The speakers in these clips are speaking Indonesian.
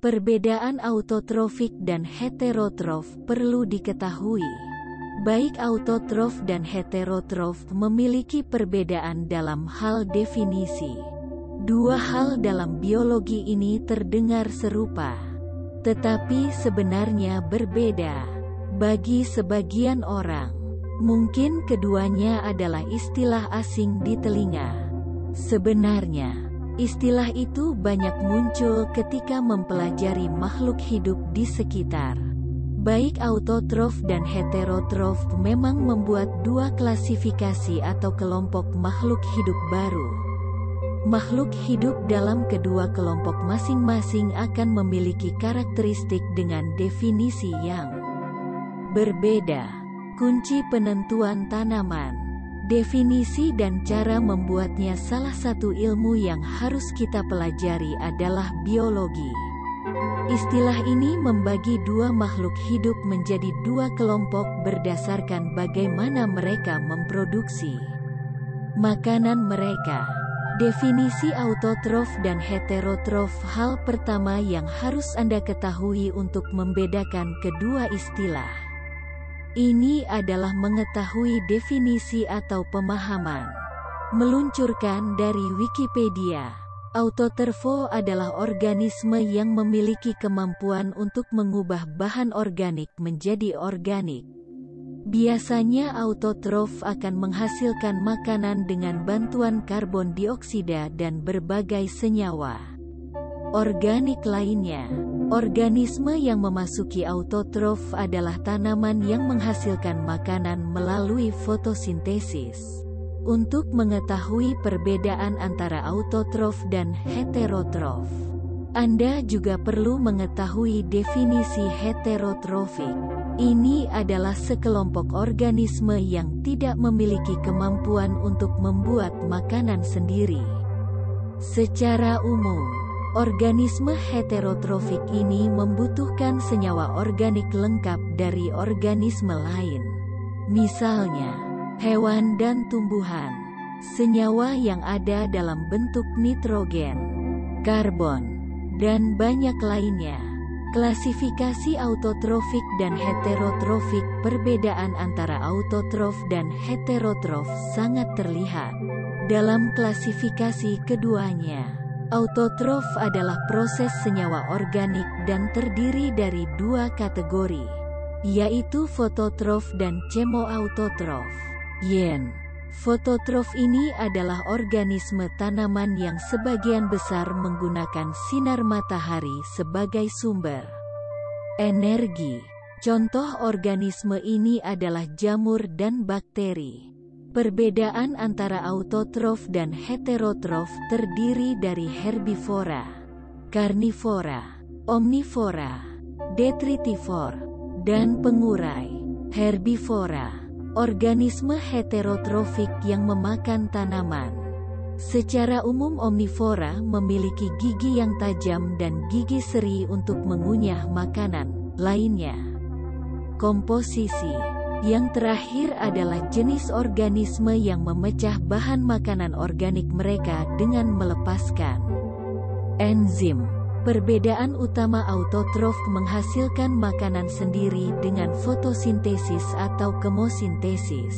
Perbedaan autotrofik dan heterotrof perlu diketahui. Baik autotrof dan heterotrof memiliki perbedaan dalam hal definisi. Dua hal dalam biologi ini terdengar serupa, tetapi sebenarnya berbeda. Bagi sebagian orang, mungkin keduanya adalah istilah asing di telinga. Sebenarnya, istilah itu banyak muncul ketika mempelajari makhluk hidup di sekitar. Baik autotrof dan heterotrof memang membuat dua klasifikasi atau kelompok makhluk hidup baru. Makhluk hidup dalam kedua kelompok masing-masing akan memiliki karakteristik dengan definisi yang berbeda. Kunci penentuan tanaman. Definisi dan cara membuatnya salah satu ilmu yang harus kita pelajari adalah biologi. Istilah ini membagi dua makhluk hidup menjadi dua kelompok berdasarkan bagaimana mereka memproduksi makanan mereka. Definisi autotrof dan heterotrof. Hal pertama yang harus Anda ketahui untuk membedakan kedua istilah ini adalah mengetahui definisi atau pemahaman. Meluncurkan dari Wikipedia, autotropho adalah organisme yang memiliki kemampuan untuk mengubah bahan organik menjadi organik. Biasanya autotrof akan menghasilkan makanan dengan bantuan karbon dioksida dan berbagai senyawa organik lainnya. Organisme yang memasuki autotrof adalah tanaman yang menghasilkan makanan melalui fotosintesis. Untuk mengetahui perbedaan antara autotrof dan heterotrof, Anda juga perlu mengetahui definisi heterotrofik. Ini adalah sekelompok organisme yang tidak memiliki kemampuan untuk membuat makanan sendiri. Secara umum, organisme heterotrofik ini membutuhkan senyawa organik lengkap dari organisme lain. Misalnya, hewan dan tumbuhan. Senyawa yang ada dalam bentuk nitrogen, karbon, dan banyak lainnya. Klasifikasi autotrofik dan heterotrofik. Perbedaan antara autotrof dan heterotrof sangat terlihat dalam klasifikasi keduanya. Autotrof adalah proses senyawa organik dan terdiri dari dua kategori, yaitu fototrof dan chemoautotrof. Fototrof ini adalah organisme tanaman yang sebagian besar menggunakan sinar matahari sebagai sumber energi. Contoh organisme ini adalah jamur dan bakteri. Perbedaan antara autotrof dan heterotrof terdiri dari herbivora, karnivora, omnivora, detritivor, dan pengurai. Herbivora, organisme heterotrofik yang memakan tanaman. Secara umum omnivora memiliki gigi yang tajam dan gigi seri untuk mengunyah makanan lainnya. Komposisi. Yang terakhir adalah jenis organisme yang memecah bahan makanan organik mereka dengan melepaskan enzim. Perbedaan utama autotrof menghasilkan makanan sendiri dengan fotosintesis atau kemosintesis.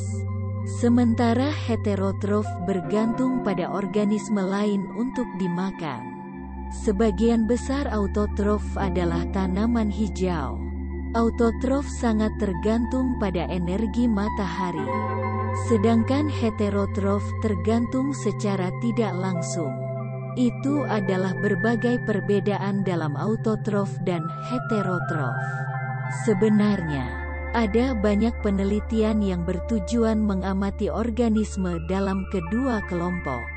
Sementara heterotrof bergantung pada organisme lain untuk dimakan. Sebagian besar autotrof adalah tanaman hijau. Autotrof sangat tergantung pada energi matahari, sedangkan heterotrof tergantung secara tidak langsung. Itu adalah berbagai perbedaan dalam autotrof dan heterotrof. Sebenarnya, ada banyak penelitian yang bertujuan mengamati organisme dalam kedua kelompok.